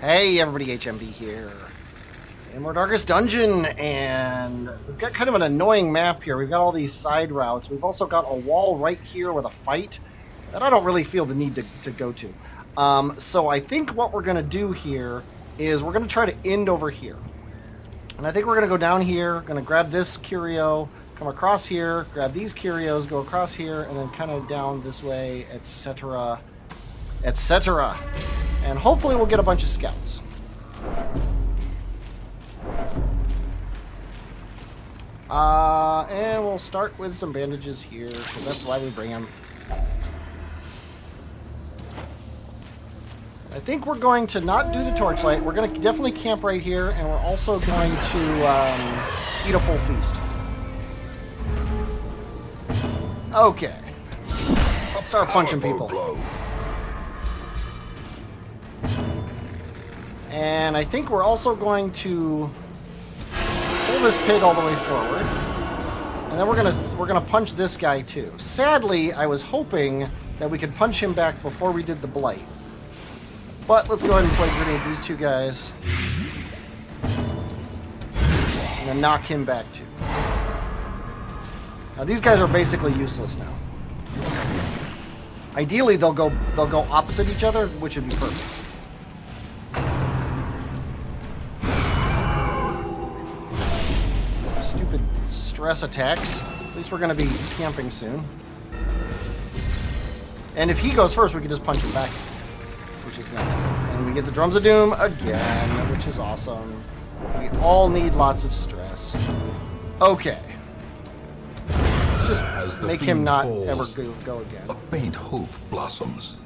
Hey everybody, HMV here. And we're Darkest Dungeon, and we've got kind of an annoying map here. We've got all these side routes. We've also got a wall right here with a fight that I don't really feel the need to go to. So I think what we're going to do here is we're going to try to end over here. And I think we're going to go down here, going to grab this curio, come across here, grab these curios, go across here, and then kind of down this way, etc., etc. And hopefully we'll get a bunch of scouts. And we'll start with some bandages here, because that's why we bring them. I think we're going to not do the torchlight. We're going to definitely camp right here, and we're also going to eat a full feast. Okay. Let's start punching people. And I think we're also going to pull this pig all the way forward. And then we're gonna punch this guy too. Sadly, I was hoping that we could punch him back before we did the blight. But let's go ahead and play grenade these two guys. And then knock him back too. Now these guys are basically useless now. Ideally they'll go opposite each other, which would be perfect. Stupid stress attacks. At least we're going to be camping soon. And if he goes first, we can just punch him back, which is nice. And we get the Drums of Doom again, which is awesome. We all need lots of stress. Okay. Let's just make him not falls, ever go again. A faint hope blossoms.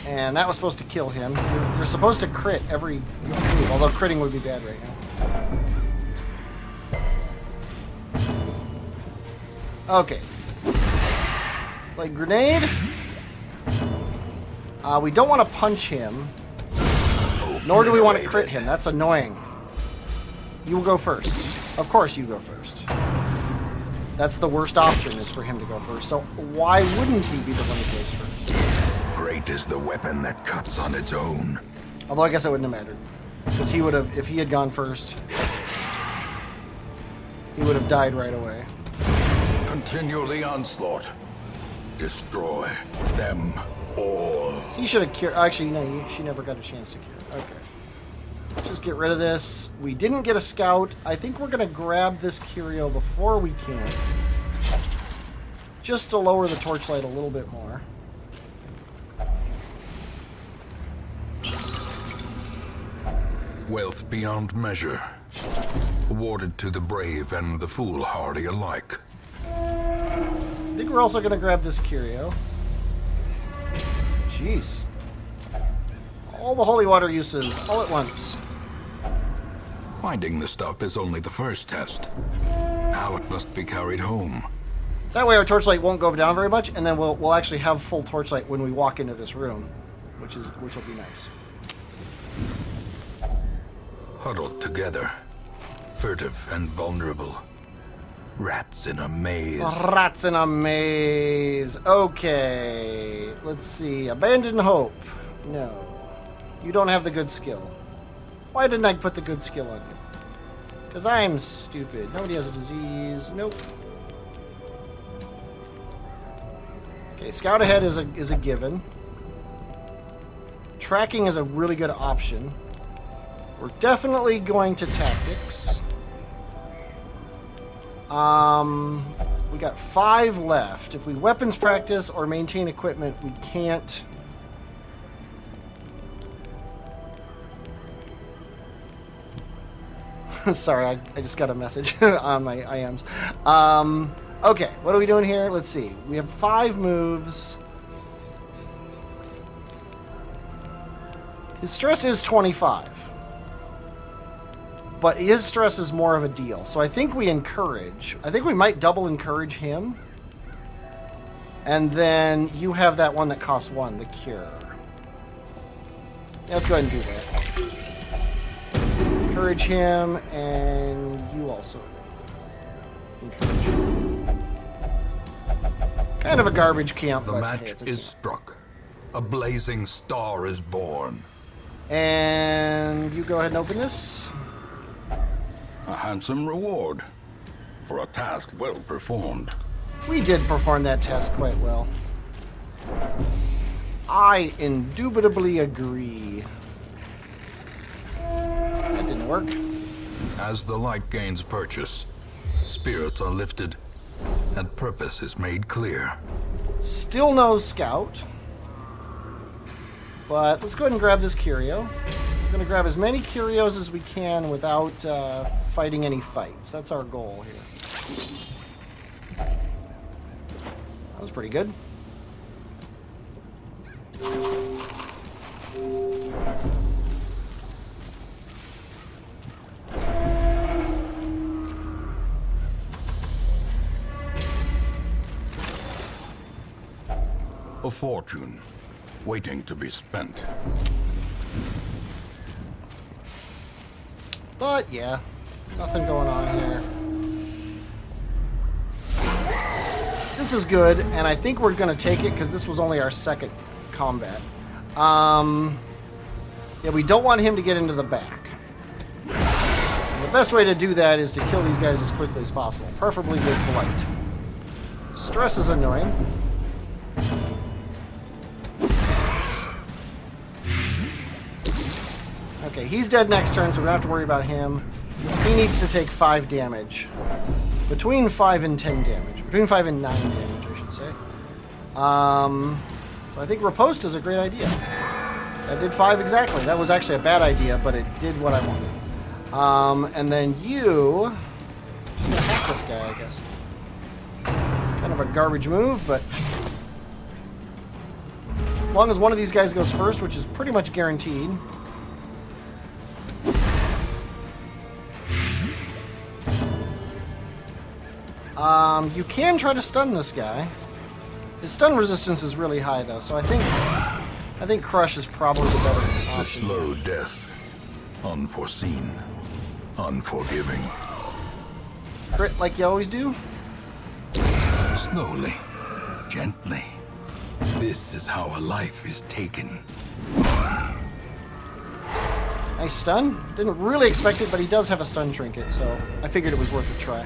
And that was supposed to kill him. You're supposed to crit every move, although critting would be bad right now. Okay. Like grenade. We don't want to punch him. Nor do we want to crit him. That's annoying. You will go first. Of course you go first. That's the worst option, is for him to go first. So why wouldn't he be the one who goes first? Great is the weapon that cuts on its own. Although I guess it wouldn't have mattered. Because he would have, if he had gone first, he would have died right away. Continue the onslaught. Destroy them all. He should have cured. Actually, no, she never got a chance to cure. Okay. Let's just get rid of this. We didn't get a scout. I think we're going to grab this curio before we can. Just to lower the torchlight a little bit more. Wealth beyond measure. Awarded to the brave and the foolhardy alike. I think we're also going to grab this curio. Jeez. All the holy water uses, all at once. Finding the stuff is only the first test. Now it must be carried home. That way our torchlight won't go down very much, and then we'll actually have full torchlight when we walk into this room, which will be nice. Huddled together, furtive and vulnerable. Rats in a maze. Rats in a maze. Okay. Let's see. Abandon hope. No. You don't have the good skill. Why didn't I put the good skill on you? Because I'm stupid. Nobody has a disease. Nope. Okay, scout ahead is a given. Tracking is a really good option. We're definitely going to tactics. We got 5 left. If we weapons practice or maintain equipment, we can't. Sorry, I just got a message on my IMs. Okay, what are we doing here? Let's see. We have 5 moves. His stress is 25. But his stress is more of a deal. So I think we encourage. I think we might double encourage him. And then you have that one that costs 1, the cure. Yeah, let's go ahead and do that. Encourage him, and you also encourage him. Kind of a garbage camp. The match is struck. A blazing star is born. And you go ahead and open this. A handsome reward for a task well performed. We did perform that task quite well. I indubitably agree. That didn't work. As the light gains purchase, spirits are lifted, and purpose is made clear. Still no scout. But let's go ahead and grab this curio. We're going to grab as many curios as we can without fighting any fights. That's our goal here. That was pretty good. A fortune waiting to be spent. But yeah, nothing going on here. This is good, and I think we're going to take it because this was only our second combat. Yeah, we don't want him to get into the back. And the best way to do that is to kill these guys as quickly as possible, preferably with blight. Stress is annoying. Okay, he's dead next turn, so we don't have to worry about him. He needs to take 5 damage. Between 5 and 10 damage. Between 5 and 9 damage, I should say. So I think riposte is a great idea. That did 5 exactly. That was actually a bad idea, but it did what I wanted. And then you... Just gonna hack this guy, I guess. Kind of a garbage move, but... As long as one of these guys goes first, which is pretty much guaranteed... you can try to stun this guy. His stun resistance is really high, though, so I think Crush is probably the better option. The slow death, unforeseen, unforgiving. Crit like you always do. Slowly, gently. This is how a life is taken. Nice stun. Didn't really expect it, but he does have a stun trinket, so I figured it was worth a try.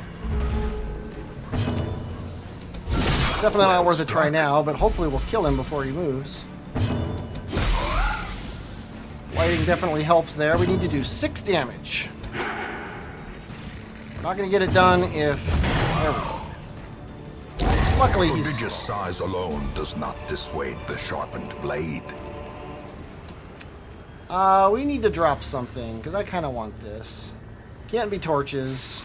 Definitely not worth a try now, but hopefully we'll kill him before he moves. Lighting definitely helps there. We need to do 6 damage. We're not going to get it done if... There we go. Luckily he's... Prodigious size alone does not dissuade the sharpened blade. We need to drop something, because I kind of want this. Can't be torches.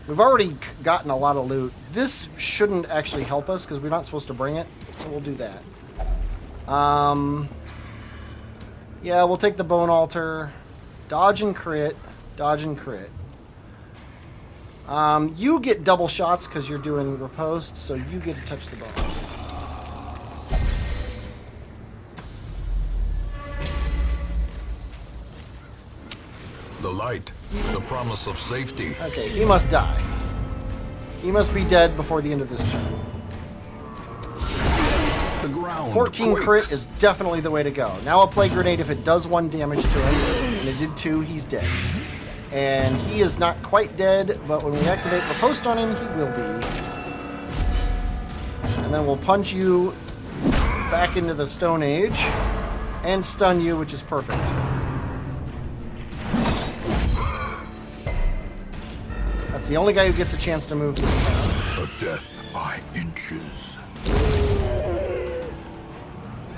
We've already gotten a lot of loot. This shouldn't actually help us because we're not supposed to bring it, so we'll do that. Yeah, we'll take the bone altar. Dodge and crit. Dodge and crit. You get double shots because you're doing riposte, so you get to touch the bone altar. The light, the promise of safety. Okay, he must die. He must be dead before the end of this turn. The ground 14 quakes. crit is definitely the way to go. Now a plague grenade, if it does 1 damage to him, and it did 2, he's dead. And he is not quite dead, but when we activate riposte on him, he will be. And then we'll punch you back into the Stone Age and stun you, which is perfect. That's the only guy who gets a chance to move this time. A death by inches.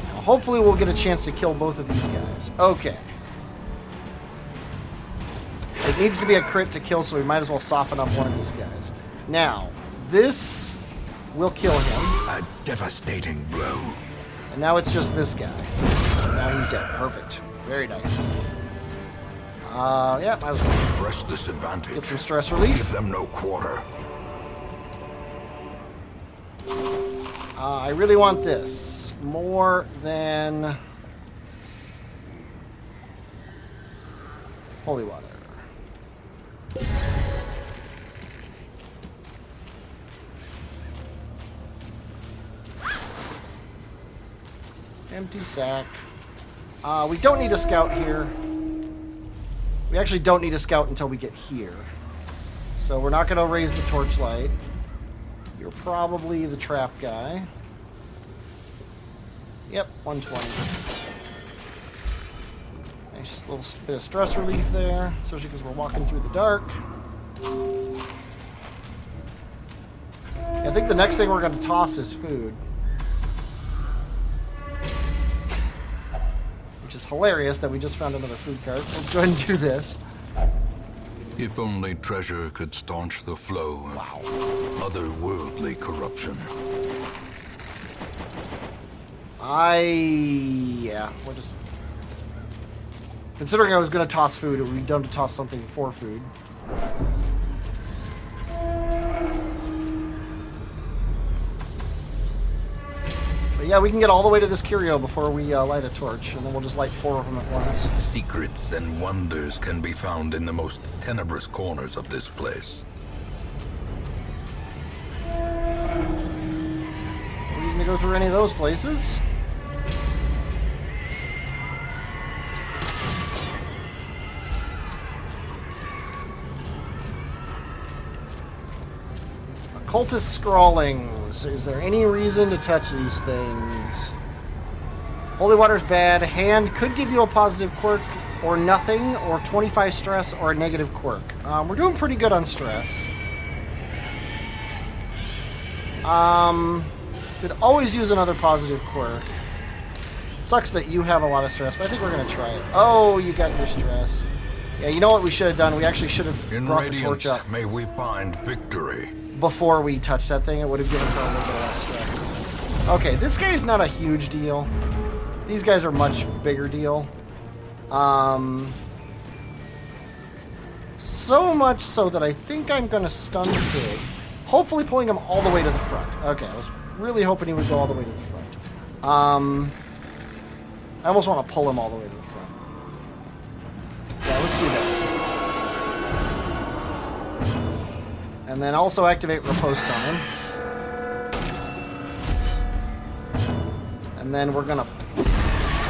Now, hopefully we'll get a chance to kill both of these guys. Okay. It needs to be a crit to kill, so we might as well soften up one of these guys. Now, this will kill him. A devastating blow. And now it's just this guy. Now he's dead. Perfect. Very nice. Yeah, might as well Press this advantage. get some stress relief. Give them no quarter. I really want this. More than... Holy water. Empty sack. We don't need a scout here. We actually don't need a scout until we get here. So we're not going to raise the torchlight. You're probably the trap guy. Yep, 120. Nice little bit of stress relief there, especially because we're walking through the dark. I think the next thing we're going to toss is food. Which is hilarious that we just found another food cart, so let's go ahead and do this. If only treasure could staunch the flow of otherworldly corruption. Yeah, we're just... Considering I was going to toss food, it would be dumb to toss something for food. But yeah, we can get all the way to this curio before we light a torch, and then we'll just light 4 of them at once. Secrets and wonders can be found in the most tenebrous corners of this place. No reason to go through any of those places. Cultist scrawlings. Is there any reason to touch these things? Holy water's bad. Hand could give you a positive quirk, or nothing, or 25 stress, or a negative quirk. We're doing pretty good on stress. Could always use another positive quirk. Sucks that you have a lot of stress, but I think we're going to try it. Oh, you got your stress. Yeah, you know what we should have done? We actually should have brought the torch up. May we find victory. Before we touched that thing, it would have given her a little bit less stress. Okay, this guy's not a huge deal. These guys are much bigger deal. So much so that I think I'm going to stun Pig. Hopefully pulling him all the way to the front. Okay, I was really hoping he would go all the way to the front. I almost want to pull him all the way to the front. Yeah, let's do that. And then also activate Riposte on him. And then we're gonna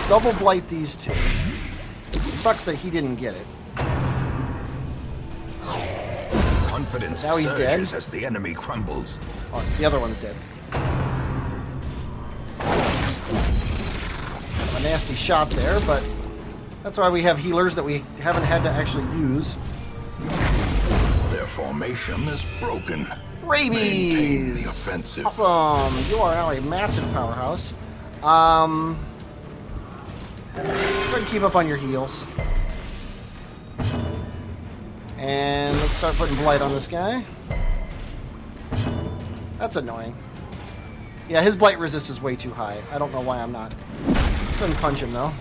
double blight these two. Sucks that he didn't get it. Confidence now he's dead. As the enemy crumbles. Oh, the other one's dead. A nasty shot there, but that's why we have healers that we haven't had to actually use. Their formation is broken. Rabies! Maintain the offensive. Awesome! You are now a massive powerhouse. Try to keep up on your heals. And let's start putting blight on this guy. That's annoying. Yeah, his blight resist is way too high. I don't know why I'm not. Couldn't punch him though.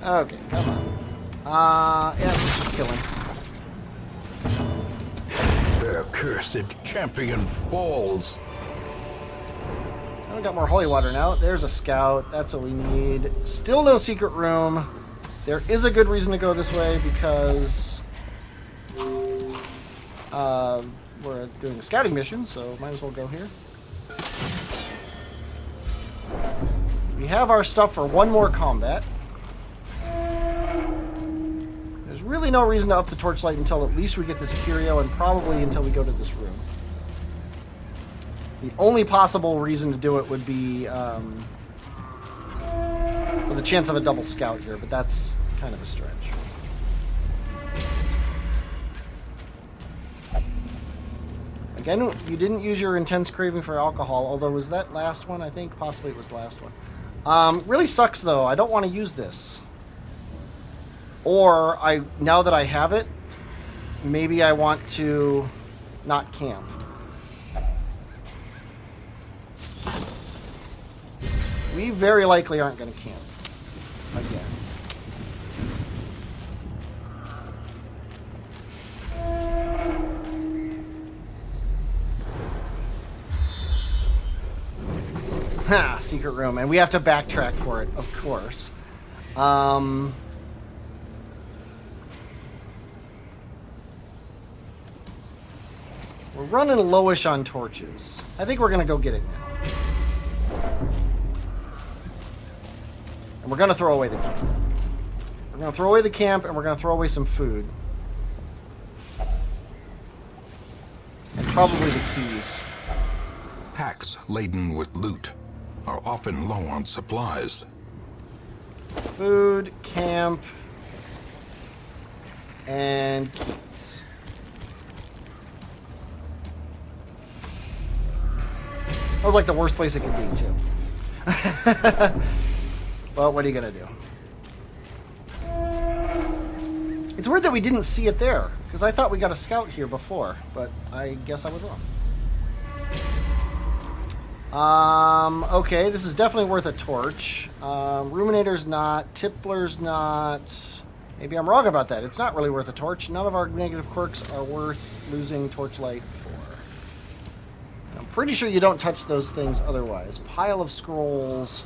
Okay, come on. Yeah, let's just kill him. Their cursed champion falls. I got more holy water now. There's a scout. That's what we need. Still no secret room. There is a good reason to go this way because we're doing a scouting mission, so might as well go here. We have our stuff for one more combat. There's really no reason to up the torchlight until at least we get this curio, and probably until we go to this room. The only possible reason to do it would be with a chance of a double scout here, but that's kind of a stretch. Again, you didn't use your intense craving for alcohol, although was that last one? I think possibly it was the last one. Really sucks though. I don't want to use this. Or now that I have it, maybe I want to not camp. We very likely aren't going to camp again. Ha! Secret room, and we have to backtrack for it, of course. We're running lowish on torches. I think we're going to go get it now. And we're going to throw away the camp. We're going to throw away the camp, and we're going to throw away some food. And probably the keys. Packs laden with loot are often low on supplies. Food, camp, and keys. That was like the worst place it could be, too. Well, what are you gonna do? It's weird that we didn't see it there, because I thought we got a scout here before, but I guess I was wrong. Okay, this is definitely worth a torch. Ruminator's not. Tippler's not. Maybe I'm wrong about that. It's not really worth a torch. None of our negative quirks are worth losing torchlight for. I'm pretty sure you don't touch those things otherwise. Pile of scrolls.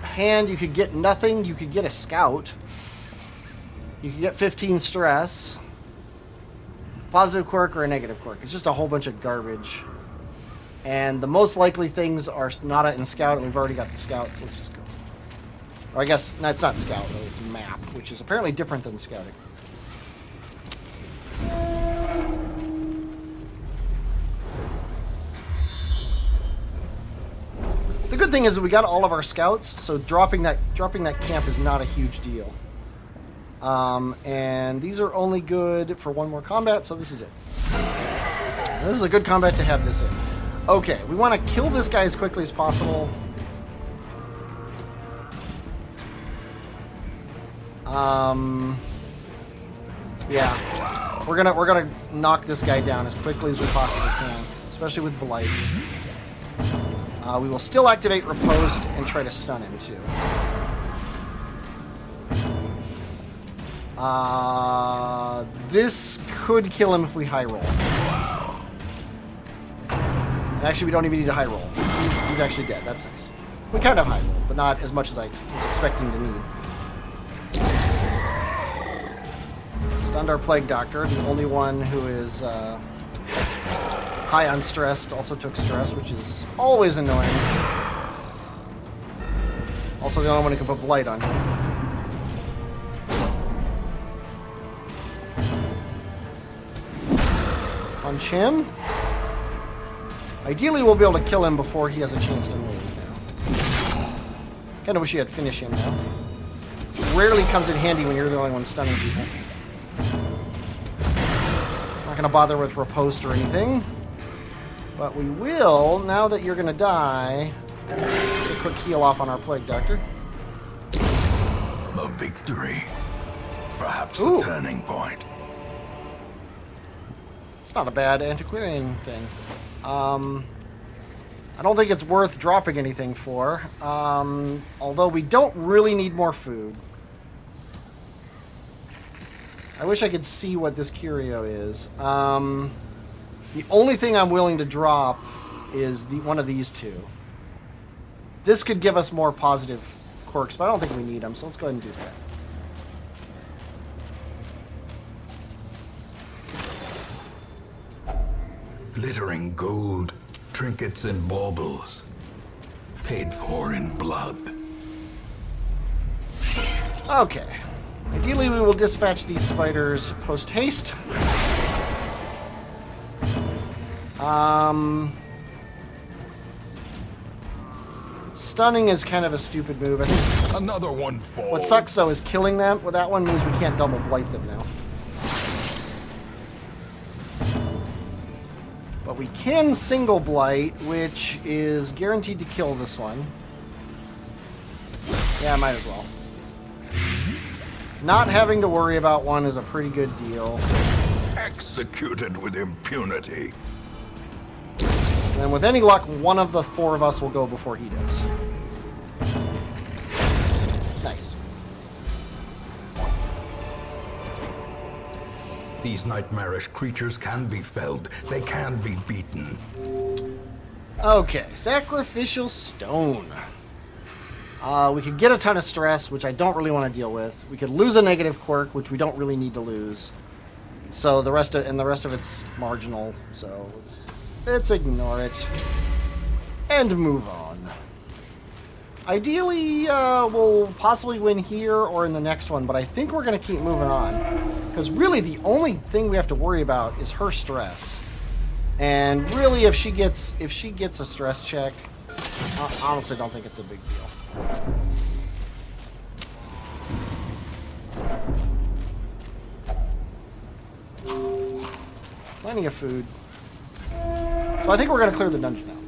Hand, you could get nothing. You could get a scout. You could get 15 stress. Positive quirk or a negative quirk. It's just a whole bunch of garbage. And the most likely things are Nada and Scout, and we've already got the Scout, so let's just go. Or I guess, no, it's not Scout, though, it's Map, which is apparently different than Scouting. The good thing is that we got all of our Scouts, so dropping that camp is not a huge deal. And these are only good for one more combat, so this is it. And this is a good combat to have this in. Okay, we want to kill this guy as quickly as possible. Yeah, we're gonna knock this guy down as quickly as we possibly can, especially with Blight. We will still activate Riposte and try to stun him too. This could kill him if we high roll. And actually, we don't even need a high roll. He's actually dead. That's nice. We kind of high roll, but not as much as I was expecting to need. Stunned our Plague Doctor, the only one who is high on stress, also took stress, which is always annoying. Also the only one who can put Blight on him. Punch him. Ideally, we'll be able to kill him before he has a chance to move now. Kind of wish you had finish him now. Rarely comes in handy when you're the only one stunning people. Not going to bother with Riposte or anything. But we will, now that you're going to die, get a quick heal off on our Plague Doctor. A victory. Perhaps the turning point. It's not a bad antiquarian thing. I don't think it's worth dropping anything for. Although we don't really need more food. I wish I could see what this curio is. The only thing I'm willing to drop is one of these two. This could give us more positive quirks, but I don't think we need them, so let's go ahead and do that. Glittering gold, trinkets and baubles, paid for in blood. Okay. Ideally, we will dispatch these spiders post-haste. Stunning is kind of a stupid move. I think Another one falls. what sucks, though, is killing them with that one means we can't double blight them now. But we can single blight, which is guaranteed to kill this one. Yeah, might as well. Not having to worry about one is a pretty good deal. Executed with impunity. And then with any luck, one of the four of us will go before he does. Nice. These nightmarish creatures can be felled. They can be beaten. Okay, Sacrificial Stone. We could get a ton of stress, which I don't really want to deal with. We could lose a negative quirk, which we don't really need to lose. So the rest of it's marginal. So let's ignore it and move on. Ideally, we'll possibly win here or in the next one, but I think we're going to keep moving on. Because really the only thing we have to worry about is her stress. And really if she gets a stress check, I honestly don't think it's a big deal. Plenty of food. So I think we're going to clear the dungeon out.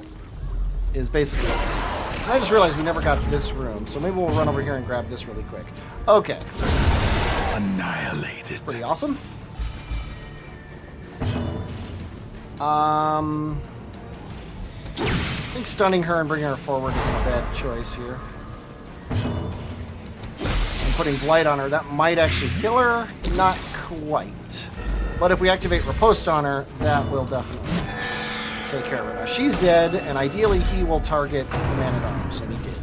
Is basically it. And I just realized we never got to this room, so maybe we'll run over here and grab this really quick. Okay. Annihilated. Pretty awesome. I think stunning her and bringing her forward isn't a bad choice here. And putting blight on her, that might actually kill her. Not quite. But if we activate riposte on her, that will definitely take care of her. Now she's dead, and ideally he will target the man-at-arms, and he did.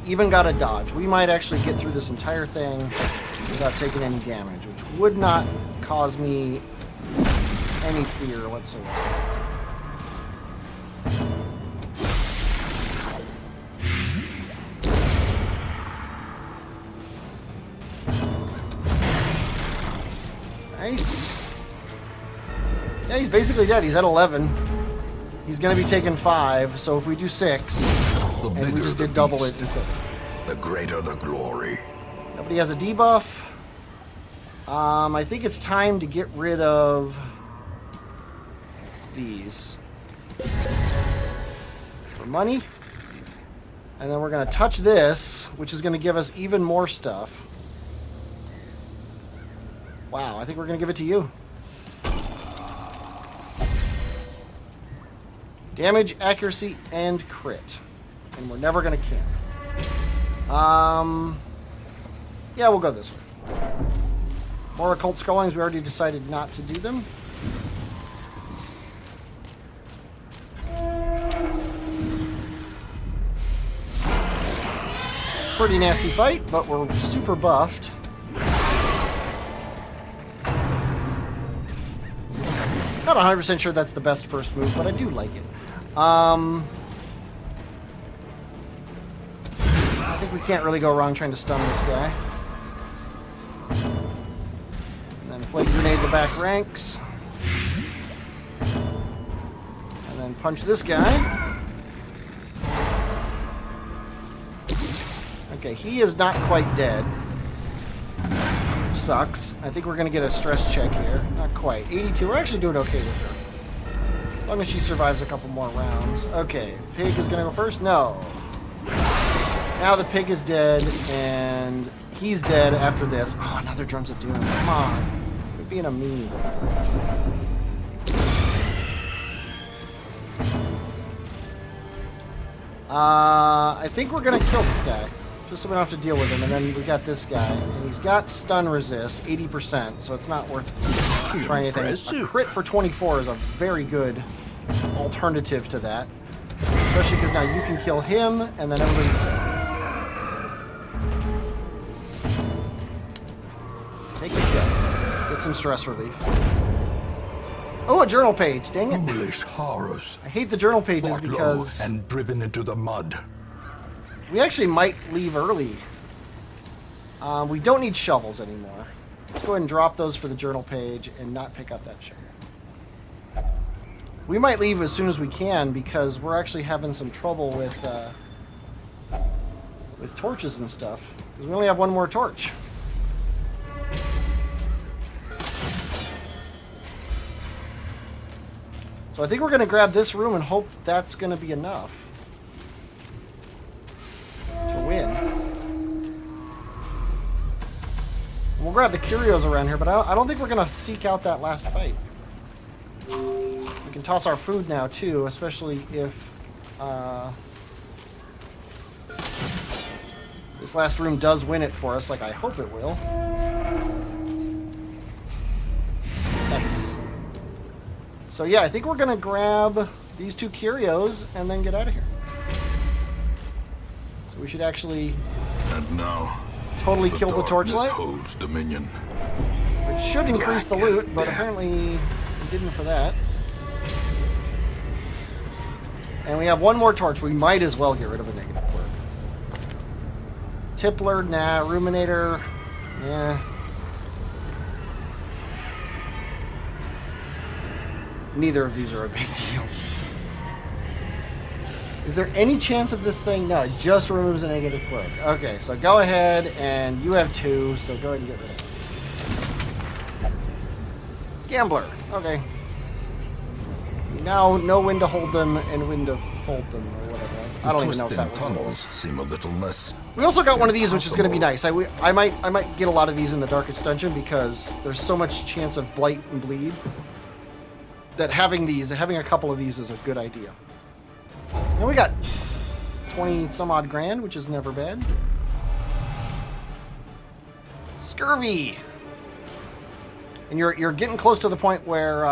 We even got a dodge. We might actually get through this entire thing without taking any damage, which would not cause me any fear whatsoever. Nice. Yeah, he's basically dead. He's at 11. He's going to be taking 5, so if we do 6, and we just did double it, the greater the glory. Nobody has a debuff. I think it's time to get rid of these for money. And then we're going to touch this, which is going to give us even more stuff. Wow, I think we're going to give it to you. Damage, accuracy, and crit. And we're never going to camp. Yeah, we'll go this way. More occult scrollings, we already decided not to do them. Pretty nasty fight, but we're super buffed. Not 100% sure that's the best first move, but I do like it. I think we can't really go wrong trying to stun this guy. And then flame grenade the back ranks. And then punch this guy. Okay, he is not quite dead. Sucks. I think we're going to get a stress check here. Not quite. 82. We're actually doing okay with her. As long as she survives a couple more rounds. Okay, pig is going to go first? No. Now the pig is dead, and he's dead after this. Oh, another Drums of Doom. Come on. You're being a meanie. I think we're going to kill this guy. Just so we don't have to deal with him. And then we got this guy. And he's got stun resist, 80%, so it's not worth trying anything. A crit for 24 is a very good alternative to that. Especially because now you can kill him, and then everybody's dead. Take a kill. Get some stress relief. Oh, a journal page. Dang it. Foolish horrors. I hate the journal pages because... and driven into the mud. We actually might leave early. We don't need shovels anymore. Let's go ahead and drop those for the journal page and not pick up that shovel. We might leave as soon as we can because we're actually having some trouble with torches and stuff. Because we only have one more torch. So I think we're going to grab this room and hope that's going to be enough to win. We'll grab the curios around here, but I don't think we're going to seek out that last fight. We can toss our food now, too, especially if this last room does win it for us, like I hope it will. Nice. So yeah, I think we're going to grab these 2 curios and then get out of here. So we should actually... And now, totally kill the darkness torchlight, holds dominion. which should increase the Black as loot, but death. apparently it didn't for that. And we have one more torch. We might as well get rid of a negative quirk. Tippler, nah. Ruminator, yeah. Neither of these are a big deal. Is there any chance of this thing? No, it just removes a negative quirk. Okay, so go ahead, and you have 2, so go ahead and get rid of it. Gambler, okay. You now know when to hold them and when to fold them, or whatever. I don't even know if that was tunnels seem a little less. We also got one of these, which is going to be nice. I might get a lot of these in the Darkest Dungeon because there's so much chance of blight and bleed that having a couple of these is a good idea. And we got 20 some odd grand, which is never bad. Scurvy, and you're getting close to the point where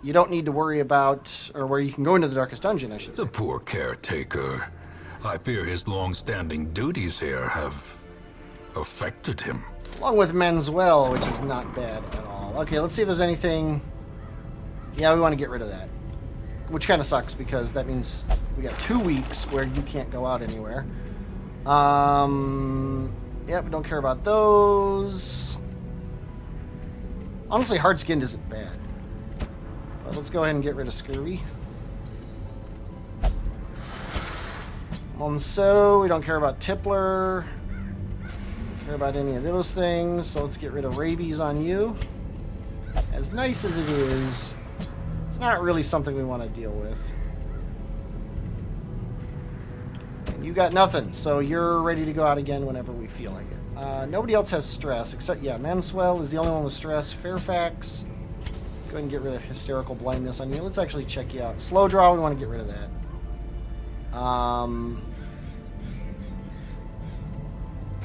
you don't need to worry about, or where you can go into the Darkest Dungeon, I should say. The poor caretaker. I fear his long-standing duties here have affected him. Along with Men'swell, which is not bad at all. Okay, let's see if there's anything. Yeah, we want to get rid of that. Which kind of sucks, because that means we got 2 weeks where you can't go out anywhere. Yeah, we don't care about those. Honestly, hard-skinned isn't bad. But let's go ahead and get rid of Scurvy. So we don't care about Tippler. Don't care about any of those things. So let's get rid of rabies on you. As nice as it is, it's not really something we want to deal with. And you got nothing, so you're ready to go out again whenever we feel like it. Nobody else has stress, except, yeah, Men'swell is the only one with stress. Fairfax, let's go ahead and get rid of hysterical blindness on you. Let's actually check you out. Slow draw, we want to get rid of that.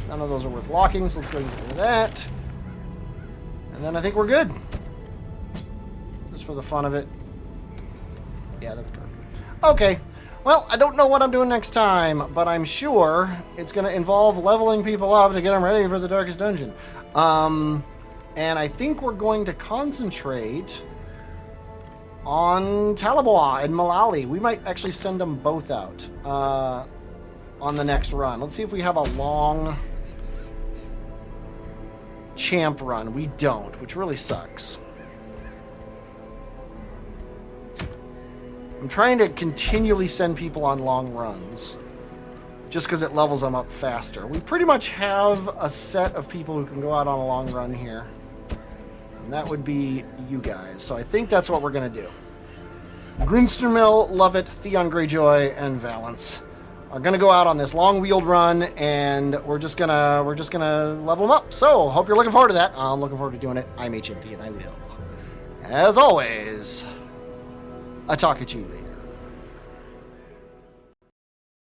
None of those are worth locking, so let's go ahead and get rid of that. And then I think we're good. Just for the fun of it. Yeah, that's good. Okay. Well, I don't know what I'm doing next time, but I'm sure it's going to involve leveling people up to get them ready for the Darkest Dungeon. And I think we're going to concentrate on Talabois and Malali. We might actually send them both out on the next run. Let's see if we have a long champ run. We don't, which really sucks. I'm trying to continually send people on long runs just because it levels them up faster. We pretty much have a set of people who can go out on a long run here, and that would be you guys. So I think that's what we're going to do. Grunstermill, Lovett, Theon Greyjoy, and Valance are going to go out on this long-wheeled run, and we're just gonna level them up. So hope you're looking forward to that. I'm looking forward to doing it. I'm HMV, and I will, as always, I'll talk at you later.